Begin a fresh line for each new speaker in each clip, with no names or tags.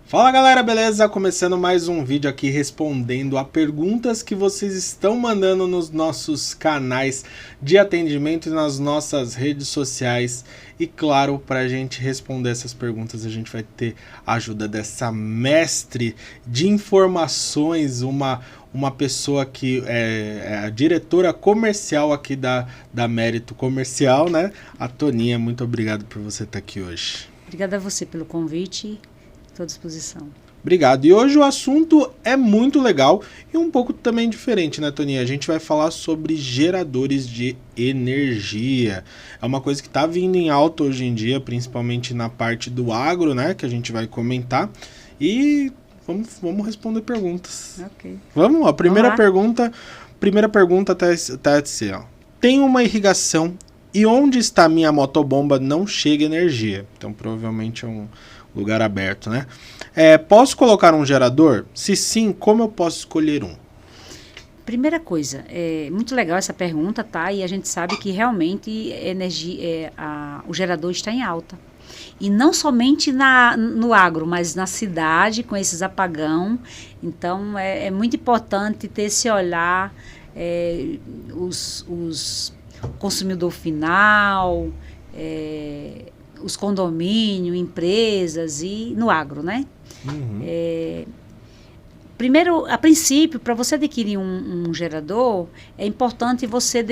Fala galera, beleza? Começando mais um vídeo aqui respondendo a perguntas que vocês estão mandando nos nossos canais de atendimento e nas nossas redes sociais. E claro, para a gente responder essas perguntas, a gente vai ter a ajuda dessa mestre de informações, uma pessoa que é a diretora comercial aqui da Mérito Comercial, né? A Toninha, muito obrigado por você estar aqui hoje.
Obrigada a você pelo convite. Estou à disposição.
Obrigado. E hoje o assunto é muito legal e um pouco também diferente, né, Toninha? A gente vai falar sobre geradores de energia. É uma coisa que está vindo em alta hoje em dia, principalmente na parte do agro, né, que a gente vai comentar. E vamos responder perguntas.
Ok.
Vamos? A primeira pergunta tá assim, ó. Tem uma irrigação e onde está minha motobomba não chega energia. Então provavelmente é um lugar aberto, né? Posso colocar um gerador? Se sim, como eu posso escolher um?
Primeira coisa, é muito legal essa pergunta, tá? E a gente sabe que realmente o gerador está em alta. E não somente no agro, mas na cidade, com esses apagão. Então, é muito importante ter esse olhar, os consumidor final, os condomínios, empresas e no agro, né?
Uhum.
Primeiro, a princípio, para você adquirir um gerador, é importante você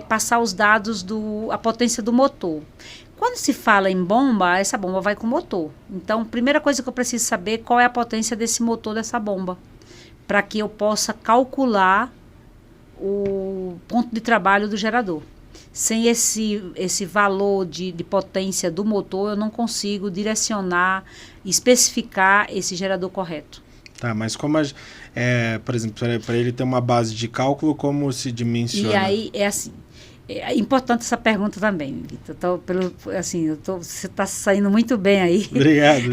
passar os dados a potência do motor. Quando se fala em bomba, essa bomba vai com motor. Então, primeira coisa que eu preciso saber qual é a potência desse motor, dessa bomba, para que eu possa calcular o ponto de trabalho do gerador. Sem esse valor de potência do motor, eu não consigo direcionar, especificar esse gerador correto.
Tá, mas como, por exemplo, para ele ter uma base de cálculo, como se dimensiona?
E aí, é assim, é importante essa pergunta também, Vitor. Você está saindo muito bem aí.
Obrigado.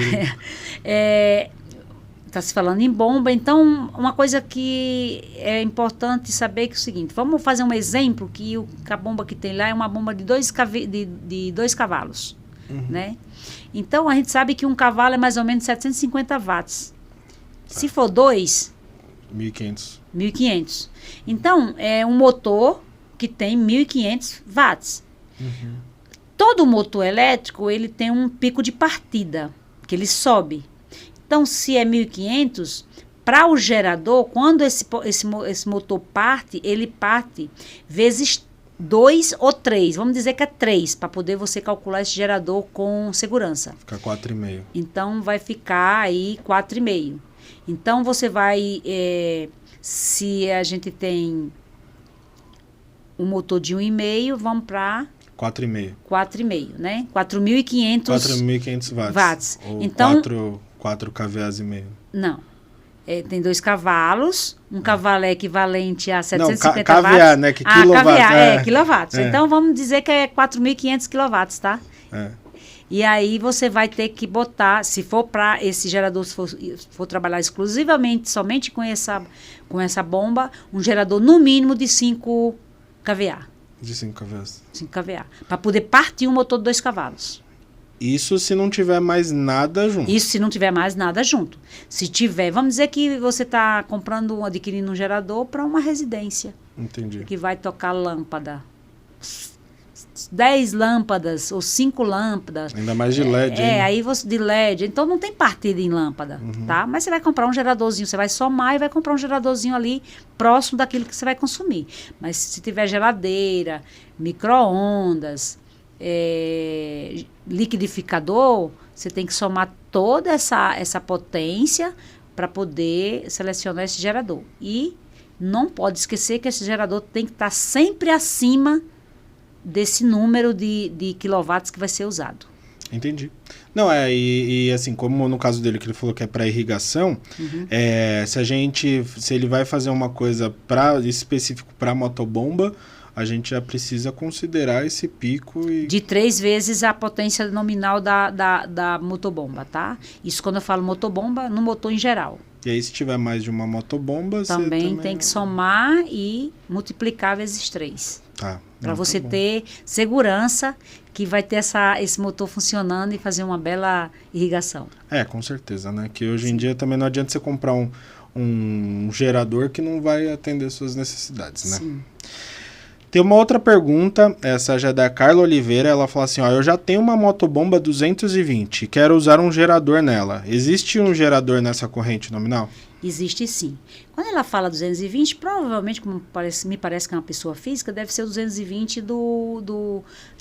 Está se falando em bomba, então uma coisa que é importante saber que é o seguinte, vamos fazer um exemplo que a bomba que tem lá é uma bomba de dois cavalos,
uhum.
Né? Então a gente sabe que um cavalo é mais ou menos 750 watts. Se for 2...
1.500.
1.500. Então é um motor que tem 1.500 watts.
Uhum.
Todo motor elétrico ele tem um pico de partida, que ele sobe. Então, se é 1.500, para o gerador, quando esse motor parte, ele parte vezes 2 ou 3. Vamos dizer que é 3, para poder você calcular esse gerador com segurança.
Fica 4,5.
Então, vai ficar aí 4,5. Então, você vai... se a gente tem um motor de 1,5, vamos para... 4,5, né? 4.500 watts.
Ou
então,
4 kVAs e meio.
Não. Tem 2 cavalos. Um cavalo é equivalente a 750
kVA,
watts.
né? Que quilowatts.
kVA, quilowatts. Então, vamos dizer que é 4.500 quilowatts, tá? E aí, você vai ter que botar, se for para esse gerador, se for trabalhar exclusivamente, somente com essa bomba, um gerador no mínimo de 5 kVA.
De 5 kVAs.
5 kVA. Para poder partir um motor de 2 cavalos.
Isso se não tiver mais nada junto.
Isso se não tiver mais nada junto. Se tiver, vamos dizer que você está adquirindo um gerador para uma residência.
Entendi.
Que vai tocar lâmpada. 10 lâmpadas ou 5 lâmpadas.
Ainda mais de LED.
Aí você de LED. Então não tem partida em lâmpada, tá? Mas você vai comprar um geradorzinho, você vai somar e vai comprar um geradorzinho ali próximo daquilo que você vai consumir. Mas se tiver geladeira, micro-ondas, liquidificador, você tem que somar toda essa potência para poder selecionar esse gerador. E não pode esquecer que esse gerador tem que estar sempre acima desse número de quilowatts que vai ser usado.
Entendi. Não, e assim, como no caso dele que ele falou que é para irrigação, se ele vai fazer uma coisa específico para motobomba, a gente já precisa considerar esse pico
de 3 vezes a potência nominal da motobomba, tá? Isso quando eu falo motobomba, no motor em geral.
E aí, se tiver mais de uma motobomba, você
também tem que somar e multiplicar vezes 3.
Tá.
Para você ter segurança que vai ter esse motor funcionando e fazer uma bela irrigação.
Com certeza, né? Que hoje em dia também não adianta você comprar um gerador que não vai atender suas necessidades, né?
Sim.
Tem uma outra pergunta, essa já é da Carla Oliveira, ela fala assim, eu já tenho uma motobomba 220 e quero usar um gerador nela. Existe um gerador nessa corrente nominal?
Existe sim. Quando ela fala 220, provavelmente, como me parece que é uma pessoa física, deve ser o 220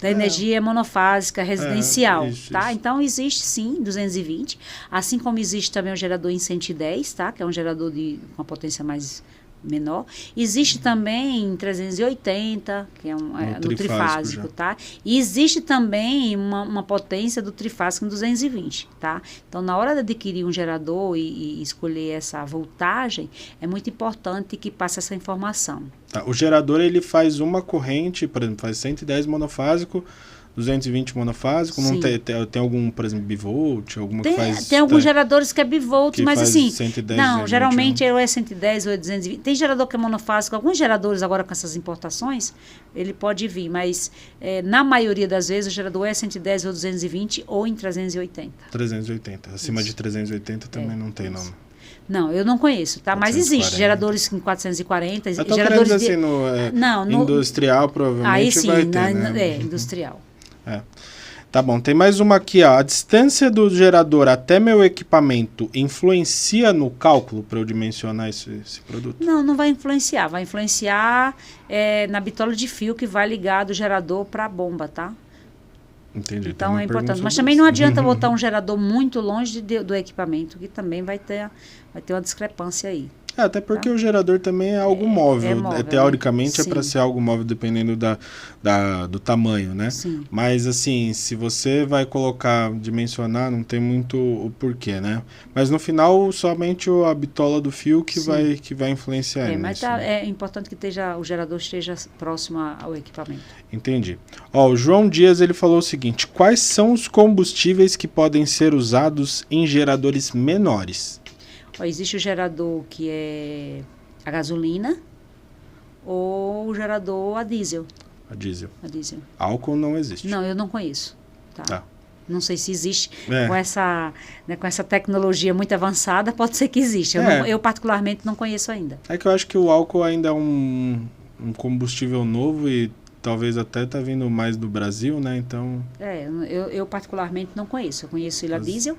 da energia monofásica residencial, tá? Isso. Então, existe sim 220, assim como existe também o gerador em 110, tá? Que é um gerador com uma potência mais menor. Existe também 380, que é no trifásico, tá? E existe também uma potência do trifásico em 220, tá? Então, na hora de adquirir um gerador e escolher essa voltagem, é muito importante que passe essa informação.
Tá. O gerador, ele faz uma corrente, por exemplo, faz 110 monofásico, 220 monofásico, não tem algum, por exemplo, bivolt, alguma que faz...
Tem alguns geradores que é bivolt, mas assim,
110,
não, geralmente ou é 110 ou é 220. Tem gerador que é monofásico, alguns geradores agora com essas importações, ele pode vir, mas na maioria das vezes o gerador é 110 ou 220 ou em 380.
380, acima de 380 também não tem, não.
Não, eu não conheço, tá? 440. Mas existe geradores com 440,
geradores assim, no industrial provavelmente
aí sim,
vai ter, né?
Industrial.
Tá bom, tem mais uma aqui, ó. A distância do gerador até meu equipamento influencia no cálculo para eu dimensionar esse produto?
Não vai influenciar. Vai influenciar na bitola de fio que vai ligar do gerador para a bomba, tá?
Entendi.
Então é importante. Mas também não adianta botar um gerador muito longe do equipamento, que também vai ter uma discrepância aí.
Até porque o gerador também é algo móvel. Teoricamente é para ser algo móvel dependendo do tamanho, né?
Sim.
Mas assim, se você vai dimensionar, não tem muito o porquê, né? Mas no final, somente a bitola do fio que vai influenciar
mas
nisso.
É importante que o gerador esteja próximo ao equipamento.
Entendi. O João Dias ele falou o seguinte, quais são os combustíveis que podem ser usados em geradores menores?
Existe o gerador que é a gasolina ou o gerador a diesel.
A diesel.
A diesel.
Álcool não existe.
Não, eu não conheço. Tá. Não sei se existe com essa tecnologia muito avançada, pode ser que exista. Eu particularmente não conheço ainda.
É que eu acho que o álcool ainda é um combustível novo e talvez até está vindo mais do Brasil, né? Então...
eu particularmente não conheço. Eu conheço ele a diesel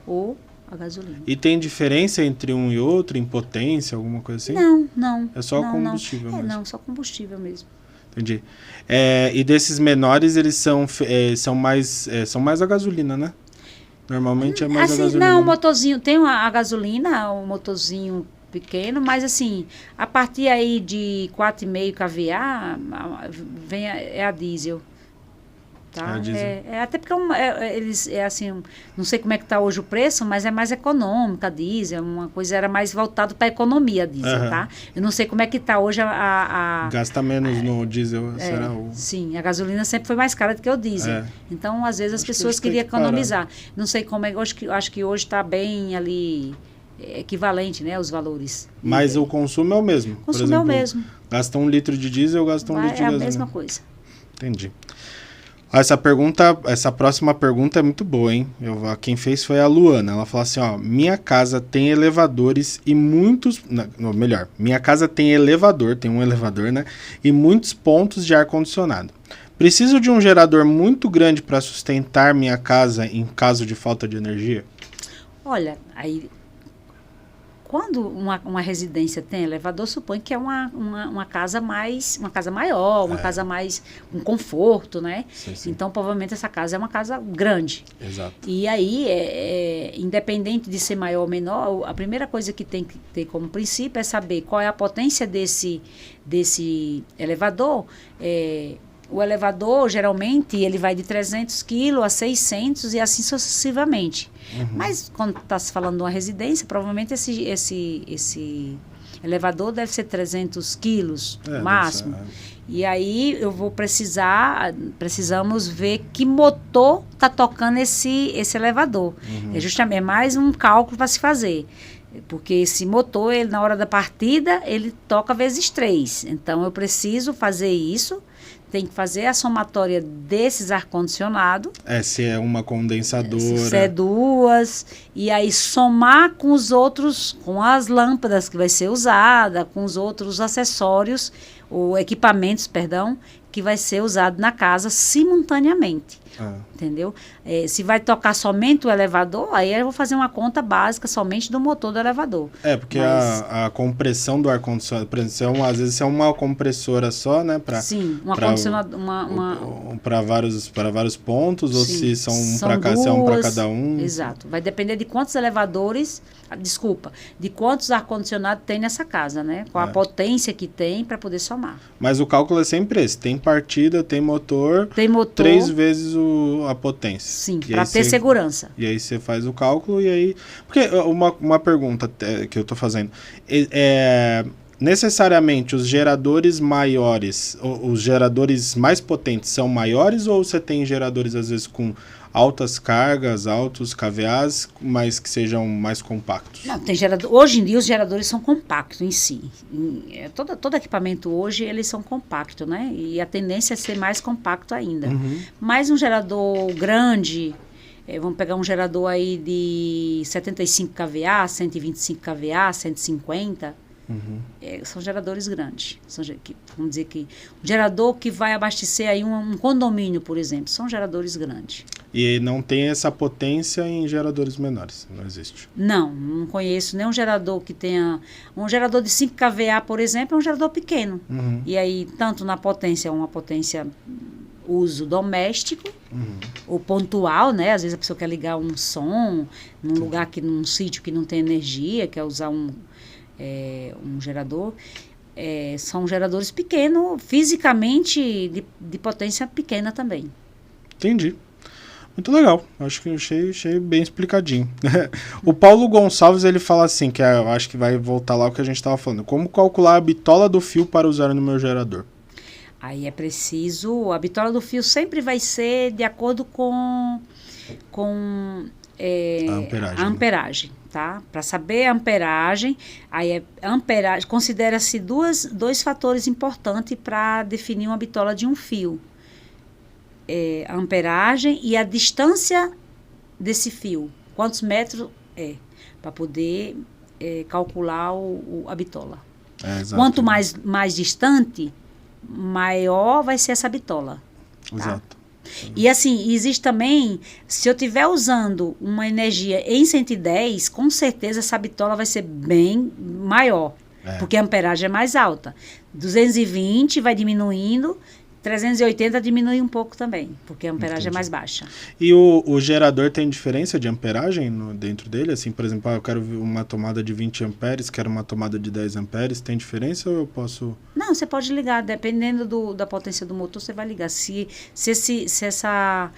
ou a gasolina.
E tem diferença entre um e outro, em potência, alguma coisa assim?
Não.
É só combustível mesmo?
Não, só combustível mesmo.
Entendi. E desses menores, eles são mais a gasolina, né? Normalmente é mais a gasolina.
Não, o motorzinho, tem a gasolina, o motorzinho pequeno, mas assim, a partir aí de 4,5 kVA, é a diesel. Tá? Até porque eles assim, não sei como é que está hoje o preço, mas é mais econômica a diesel, uma coisa era mais voltado para a economia a diesel, tá? Eu não sei como é que está hoje
gasta menos no diesel, será o...
Sim, a gasolina sempre foi mais cara do que o diesel. Então, às vezes as pessoas queriam economizar. Não sei como é, acho que hoje está bem ali equivalente, né, os valores.
Mas o consumo é o mesmo.
O consumo é o mesmo.
Gasta 1 litro de diesel, gasta 1 litro de gasolina.
É a mesma coisa.
Entendi. Essa próxima pergunta é muito boa, hein? Quem fez foi a Luana. Ela falou assim, minha casa tem elevadores e muitos... minha casa tem elevador, tem um elevador, né? E muitos pontos de ar-condicionado. Preciso de um gerador muito grande para sustentar minha casa em caso de falta de energia?
Olha, aí... Quando uma residência tem elevador, supõe que é uma casa maior, uma casa mais um conforto, né?
Sim.
Então, provavelmente, essa casa é uma casa grande.
Exato.
E aí, independente de ser maior ou menor, a primeira coisa que tem que ter como princípio é saber qual é a potência desse elevador. O elevador, geralmente, ele vai de 300 kg a 600 e assim sucessivamente. Mas, quando está se falando de uma residência, provavelmente esse elevador deve ser 300 quilos, no máximo. E aí, precisamos ver que motor está tocando esse elevador. É justamente mais um cálculo para se fazer. Porque esse motor, ele, na hora da partida, ele toca vezes 3. Então, eu preciso fazer isso. Tem que fazer a somatória desses ar-condicionado.
Se é uma condensadora.
Se é 2. E aí somar com os outros, com as lâmpadas que vai ser usada, com os outros acessórios, ou equipamentos, perdão, que vai ser usado na casa simultaneamente. Entendeu? Se vai tocar somente o elevador, aí eu vou fazer uma conta básica somente do motor do elevador.
Porque a compressão do ar-condicionado, às vezes é uma compressora só, né?
Sim, uma condicionador.
Para vários pontos, ou se são um para cada um.
Exato. Vai depender de quantos elevadores, de quantos ar-condicionados tem nessa casa, né? Qual a potência que tem para poder somar.
Mas o cálculo é sempre esse: tem partida, tem motor. 3 vezes a potência.
Sim, para ter segurança.
E aí você faz o cálculo e aí... Porque uma pergunta que eu estou fazendo. Necessariamente os geradores maiores, os geradores mais potentes são maiores, ou você tem geradores às vezes com altas cargas, altos kVAs, mas que sejam mais compactos?
Não, tem gerador. Hoje em dia os geradores são compactos em si. Todo equipamento hoje, eles são compactos, né? E a tendência é ser mais compacto ainda. Mas um gerador grande, vamos pegar um gerador aí de 75 kVA, 125 kVA, 150... são geradores grandes. Vamos dizer que um gerador que vai abastecer aí um condomínio, por exemplo, são geradores grandes.
E não tem essa potência em geradores menores, não existe?
Não conheço nenhum gerador que tenha... Um gerador de 5 kVA, por exemplo, é um gerador pequeno. E aí, tanto na potência, uma potência uso doméstico, ou pontual, né? Às vezes a pessoa quer ligar um som num lugar, num sítio que não tem energia, quer usar um gerador. São geradores pequenos, fisicamente de potência pequena também.
Entendi. Muito legal. Acho que achei bem explicadinho. O Paulo Gonçalves, ele fala assim, que eu acho que vai voltar lá o que a gente estava falando. Como calcular a bitola do fio para usar no meu gerador?
Aí é preciso... A bitola do fio sempre vai ser de acordo com a amperagem. Tá? Para saber a amperagem, considera-se dois fatores importantes para definir uma bitola de um fio. A amperagem e a distância desse fio. Quantos metros para poder calcular a bitola. Quanto mais distante, maior vai ser essa bitola. Tá?
Exato.
E assim, existe também, se eu estiver usando uma energia em 110, com certeza essa bitola vai ser bem maior, porque a amperagem é mais alta. 220 vai diminuindo, 380 diminui um pouco também, porque a amperagem é mais baixa.
E o gerador tem diferença de amperagem dentro dele? Assim, por exemplo, eu quero uma tomada de 20 amperes, quero uma tomada de 10 amperes, tem diferença ou eu posso...
Não, você pode ligar, dependendo da potência do motor, você vai ligar. Se essa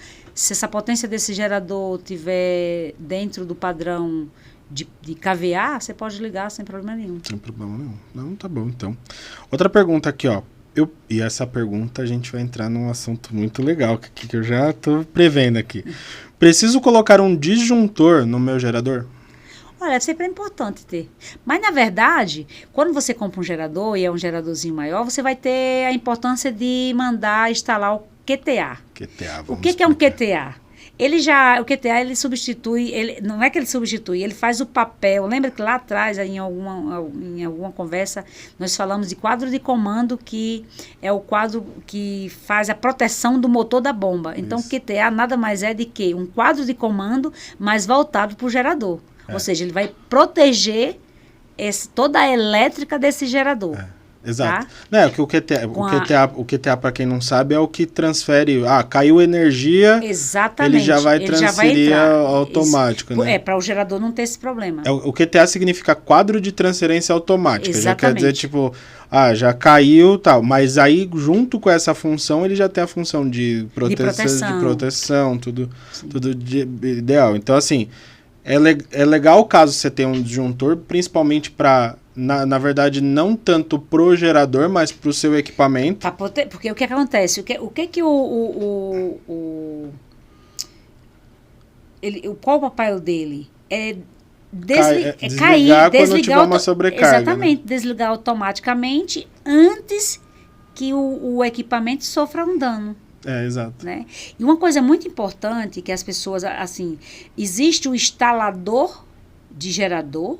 potência desse gerador estiver dentro do padrão de kVA, você pode ligar sem problema nenhum.
Sem problema nenhum. Não, tá bom, então. Outra pergunta aqui, ó. E essa pergunta a gente vai entrar num assunto muito legal, que eu já estou prevendo aqui. Preciso colocar um disjuntor no meu gerador?
Olha, sempre é importante ter. Mas, na verdade, quando você compra um gerador e é um geradorzinho maior, você vai ter a importância de mandar instalar o QTA. O que é um QTA? O QTA, ele substitui, não é que ele substitui, ele faz o papel. Lembra que lá atrás, em alguma conversa, nós falamos de quadro de comando, que é o quadro que faz a proteção do motor da bomba. Então, o QTA nada mais é de que um quadro de comando, mas voltado para o gerador. Ou seja, ele vai proteger toda a elétrica desse gerador.
Exato. Tá? O QTA, para quem não sabe, é o que transfere. Caiu energia.
Exatamente.
Ele já vai transferir automático.
Isso.
Né?
Para o gerador não ter esse problema.
O QTA significa quadro de transferência automática.
Exatamente.
Já quer dizer, tipo, já caiu tal. Mas aí, junto com essa função, ele já tem a função de proteção, tudo ideal. Então, assim, é legal caso você tenha um disjuntor, principalmente para. Na verdade, não tanto pro gerador, mas pro seu equipamento.
Porque o que acontece? Qual o papel dele? É
desligar quando tiver uma sobrecarga.
Exatamente,
né?
desligar automaticamente antes que o equipamento sofra um dano.
Exato.
Né? E uma coisa muito importante que as pessoas, assim, existe o instalador de gerador,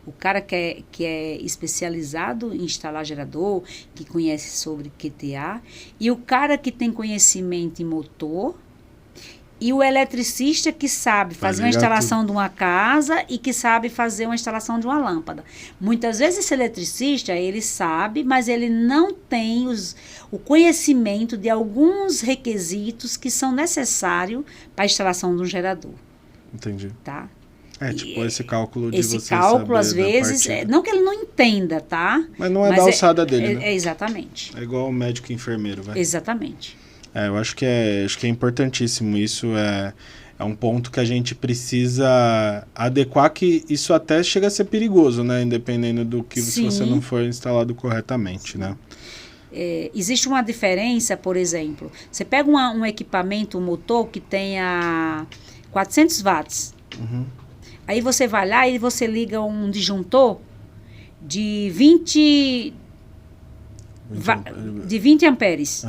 o cara que é especializado em instalar gerador, que conhece sobre QTA, e o cara que tem conhecimento em motor, e o eletricista que sabe fazer uma instalação de uma casa e que sabe fazer uma instalação de uma lâmpada. Muitas vezes esse eletricista, ele sabe, mas ele não tem o conhecimento de alguns requisitos que são necessários para a instalação de um gerador.
Entendi.
Tá?
Tipo, esse cálculo de você
Esse cálculo, às vezes, não que ele não entenda, tá?
Mas não é da alçada dele, né?
Exatamente.
É igual o médico e enfermeiro, vai.
Exatamente.
Eu acho que é importantíssimo isso, é um ponto que a gente precisa adequar, que isso até chega a ser perigoso, né? Independendo do que, se você não for instalado corretamente, né?
Existe uma diferença, por exemplo, você pega um equipamento, um motor que tenha 400 watts, aí você vai lá e você liga um disjuntor de 20 amperes.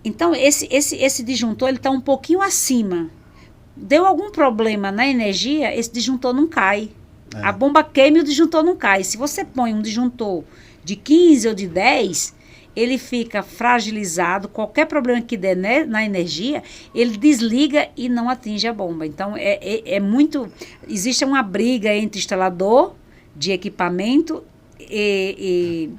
Então, esse disjuntor ele está um pouquinho acima. Deu algum problema na energia, esse disjuntor não cai. A bomba queima e o disjuntor não cai. Se você põe um disjuntor de 15 ou de 10, ele fica fragilizado. Qualquer problema que der na energia, ele desliga e não atinge a bomba. Então, existe uma briga entre instalador de equipamento e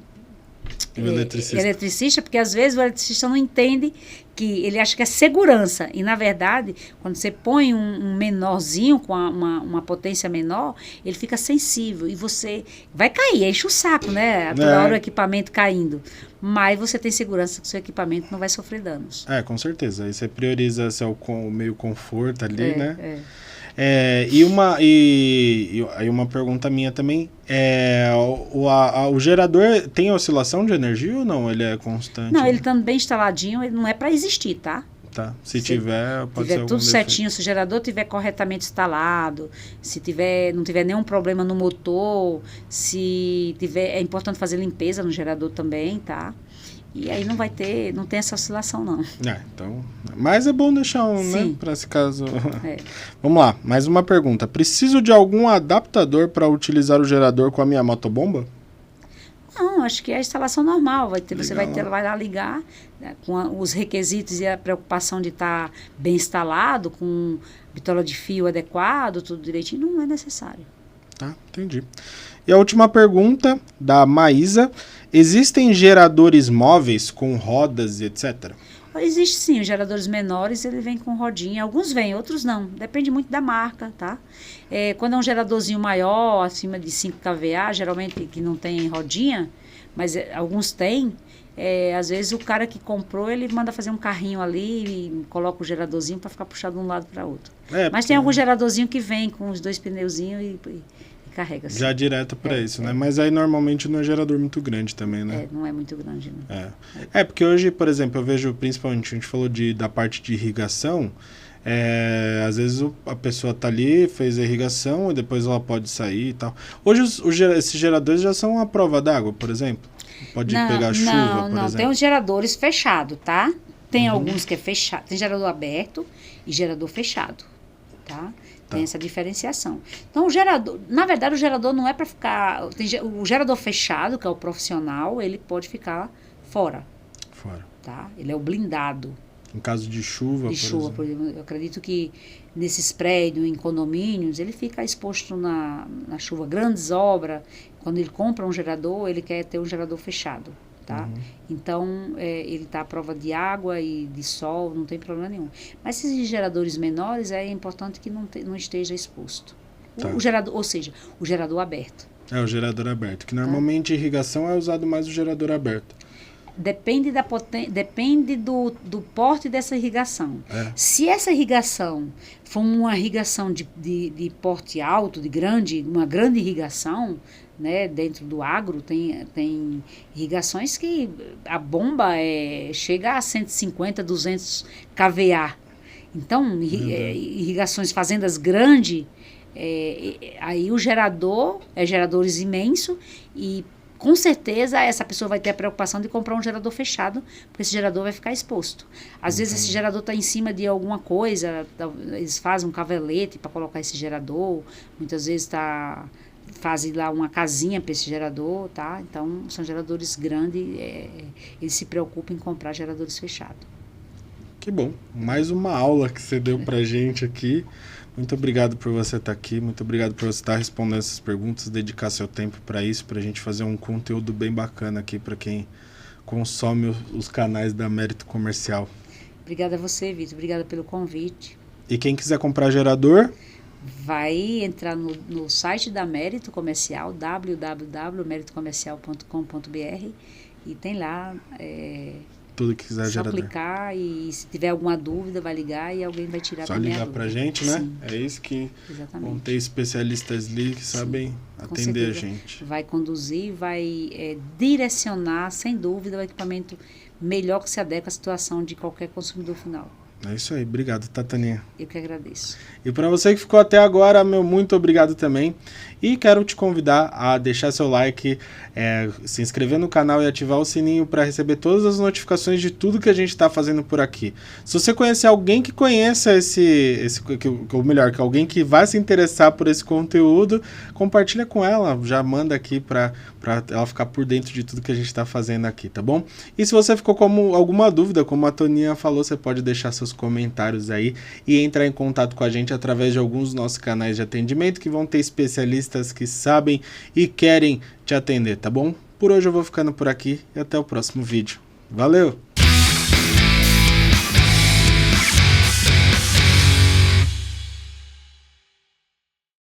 eletricista, porque às vezes o eletricista não entende, que ele acha que é segurança, e na verdade, quando você põe um menorzinho com uma potência menor, ele fica sensível e você vai cair, enche o saco, né? Toda hora o equipamento caindo, mas você tem segurança que o seu equipamento não vai sofrer danos.
Com certeza, aí você prioriza o meio conforto ali, né? E uma pergunta minha também, o gerador tem oscilação de energia ou não? Ele é constante?
Não, ele estando bem instaladinho, ele não é para existir, tá?
Tá, se tiver, pode ser algum
tudo
defeito.
certinho, se o gerador estiver corretamente instalado, se não tiver nenhum problema no motor, é importante fazer limpeza no gerador também, tá? E aí não tem essa oscilação, não.
Então, mas é bom deixar né, para esse caso. Vamos lá, mais uma pergunta. Preciso de algum adaptador para utilizar o gerador com a minha motobomba?
Não, acho que é a instalação normal. Você vai lá ligar, né, com os requisitos e a preocupação de estar bem instalado, com bitola de fio adequado, tudo direitinho, não é necessário.
Tá, entendi. E a última pergunta, da Maísa. Existem geradores móveis com rodas e etc?
Existe sim, os geradores menores, ele vem com rodinha. Alguns vêm, outros não. Depende muito da marca, tá? Quando é um geradorzinho maior, acima de 5 kVA, geralmente que não tem rodinha, mas alguns têm, às vezes o cara que comprou, ele manda fazer um carrinho ali e coloca o geradorzinho para ficar puxado de um lado para outro. Mas tem algum geradorzinho que vem com os 2 pneuzinhos e carrega assim.
Já direto para isso, né? Mas aí normalmente não é gerador muito grande também, né?
Não é muito grande, não.
Porque hoje, por exemplo, eu vejo principalmente, a gente falou da parte de irrigação, às vezes a pessoa tá ali, fez a irrigação e depois ela pode sair e tal. Hoje esses geradores já são a prova d'água, por exemplo? Pode pegar chuva, por exemplo? Não,
tem os geradores fechados, tá? Tem alguns que é fechado, tem gerador aberto e gerador fechado, tá? Tem essa diferenciação. Então, na verdade, o gerador não é para ficar... O gerador fechado, que é o profissional, ele pode ficar fora. Tá? Ele é o blindado.
Em caso de chuva,
por exemplo. Eu acredito que nesses prédios, em condomínios, ele fica exposto na chuva. Grandes obras, quando ele compra um gerador, ele quer ter um gerador fechado. Tá? Então, ele está à prova de água e de sol, não tem problema nenhum. Mas esses geradores menores, é importante que não esteja exposto. O gerador, ou seja, o gerador aberto.
O gerador aberto, que normalmente irrigação é usado mais o gerador aberto.
Depende do porte dessa irrigação. Se essa irrigação for uma irrigação de porte alto, uma grande irrigação, né, dentro do agro, tem irrigações que a bomba chega a 150, 200 kVA. Então, irrigações, fazendas grandes, Aí o gerador é geradores imenso e com certeza essa pessoa vai ter a preocupação de comprar um gerador fechado, porque esse gerador vai ficar exposto. Às vezes esse gerador está em cima de alguma coisa, eles fazem um cavalete para colocar esse gerador, muitas vezes fazem lá uma casinha para esse gerador, tá? Então são geradores grandes, eles se preocupam em comprar geradores fechados.
Que bom, mais uma aula que você deu pra gente aqui. Muito obrigado por você estar aqui, muito obrigado por você estar respondendo essas perguntas, dedicar seu tempo para isso, para a gente fazer um conteúdo bem bacana aqui para quem consome os canais da Mérito Comercial.
Obrigada a você, Vitor, obrigada pelo convite.
E quem quiser comprar gerador,
vai entrar no site da Mérito Comercial, www.meritocomercial.com.br, e tem lá...
tudo que quiser
só
gerador.
Clicar e se tiver alguma dúvida vai ligar e alguém vai tirar
só
também
ligar pra gente, né?
Sim.
É isso que
Exatamente.
vão ter especialistas ali que sabem atender a gente.
Vai conduzir, vai direcionar, sem dúvida, o equipamento melhor que se adequa à situação de qualquer consumidor final.
É isso aí, obrigado, Tataninha.
Eu que agradeço.
E para você que ficou até agora, meu muito obrigado também. E quero te convidar a deixar seu like, se inscrever no canal e ativar o sininho para receber todas as notificações de tudo que a gente está fazendo por aqui. Se você conhecer alguém que conheça ou melhor, que alguém que vai se interessar por esse conteúdo, compartilha com ela, já manda aqui para ela ficar por dentro de tudo que a gente está fazendo aqui, tá bom? E se você ficou com alguma dúvida, como a Toninha falou, você pode deixar seus comentários aí e entrar em contato com a gente através de alguns dos nossos canais de atendimento que vão ter especialistas que sabem e querem te atender, tá bom? Por hoje eu vou ficando por aqui e até o próximo vídeo. Valeu!